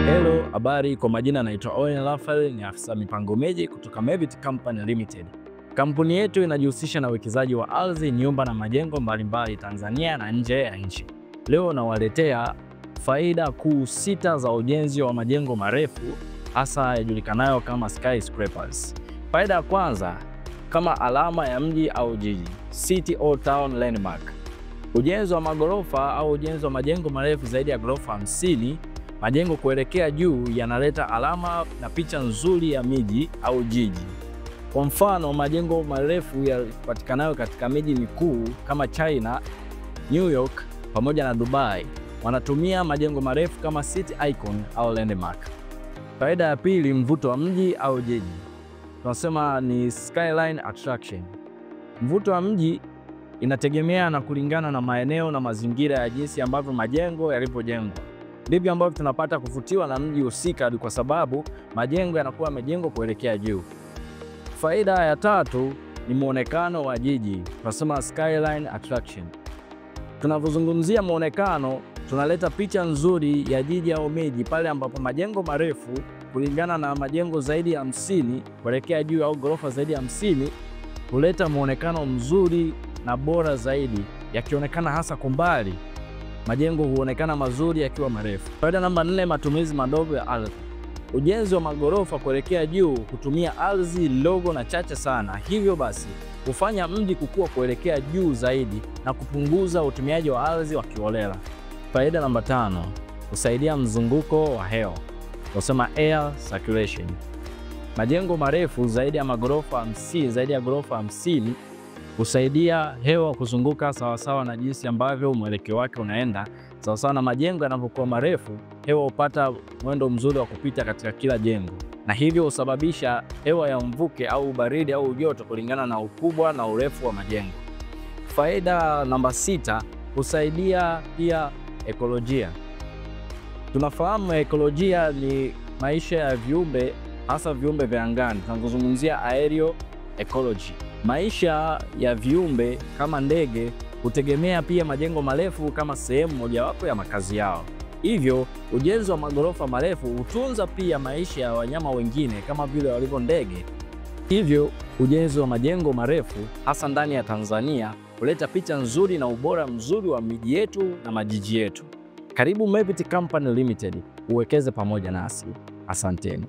Hello, habari. Kwa majina naitwa Owen Raphael, ni afisa mipango miji kutoka Mevity Company Limited. Kampuni yetu inajihusisha na uwekezaji wa ardhi, nyumba na majengo mbalimbali Tanzania na nje ya nchi. Leo nawaletea faida kuu 6 za ujenzi wa majengo marefu hasa yajulikanayo kama skyscrapers. Faida ya kwanza, kama alama ya mji au jiji, city or town landmark. Ujenzi wa magorofa au ujenzi wa majengo marefu zaidi ya ghorofa 50 majengo kuelekea juu yanaleta alama na picha nzuri ya miji au jiji. Kwa mfano, majengo marefu yapatikanayo katika miji mikuu kama China, New York pamoja na Dubai wanatumia majengo marefu kama city icon au landmark. Faida ya pili, mvuto wa mji au jiji. Tunasema ni skyline attraction. Mvuto wa mji inategemea na kulingana na maeneo na mazingira ya jinsi ambavyo majengo yalipojengwa. Ndivyo ambavyo tunapata kuvutiwa na mji husika kwa sababu majengo yanakuwa yamejengwa kuelekea juu. Faida ya tatu ni muonekano wa jiji. Tunasema skyline attraction. Tunavyozungumzia muonekano, tunaleta picha nzuri ya jiji au miji pale ambapo majengo marefu kulingana na majengo zaidi ya 50 kuelekea juu au ghorofa zaidi ya 50 huleta muonekano mzuri na bora zaidi, yakionekana hasa kwa mbali. Majengo huonekana mazuri yakiwa marefu. Faida namba 4, matumizi madogo ya ardhi. Ujenzi wa magorofa kuelekea juu hutumia ardhi ndogo na chache sana, hivyo basi hufanya mji kukua kuelekea juu zaidi na kupunguza utumiaji wa ardhi wa kiholela. Faida namba 5, husaidia mzunguko wa hewa. Tunasema air circulation. Majengo marefu zaidi ya ghorofa 50 husaidia hewa kuzunguka sawasawa na jinsi ambavyo mwelekeo wake unaenda. Sawasawa na majengo yanapokuwa marefu, hewa hupata mwendo mzuri wa kupita katika kila jengo, na hivyo husababisha hewa ya mvuke au baridi au joto kulingana na ukubwa na urefu wa majengo. Faida namba 6, husaidia pia ekolojia. Tunafahamu ekolojia ni maisha ya viumbe, hasa viumbe vya angani. Tunazungumzia aerial ecology. Maisha ya viumbe kama ndege hutegemea pia majengo marefu kama sehemu mojawapo ya makazi yao. Hivyo ujenzi wa magorofa marefu hutunza pia maisha ya wanyama wengine kama vile walivyo ndege. Hivyo ujenzi wa majengo marefu hasa ndani ya Tanzania huleta picha nzuri na ubora mzuri wa miji yetu na majiji yetu. Karibu Mevity Company Limited, uwekeze pamoja nasi. Asanteni.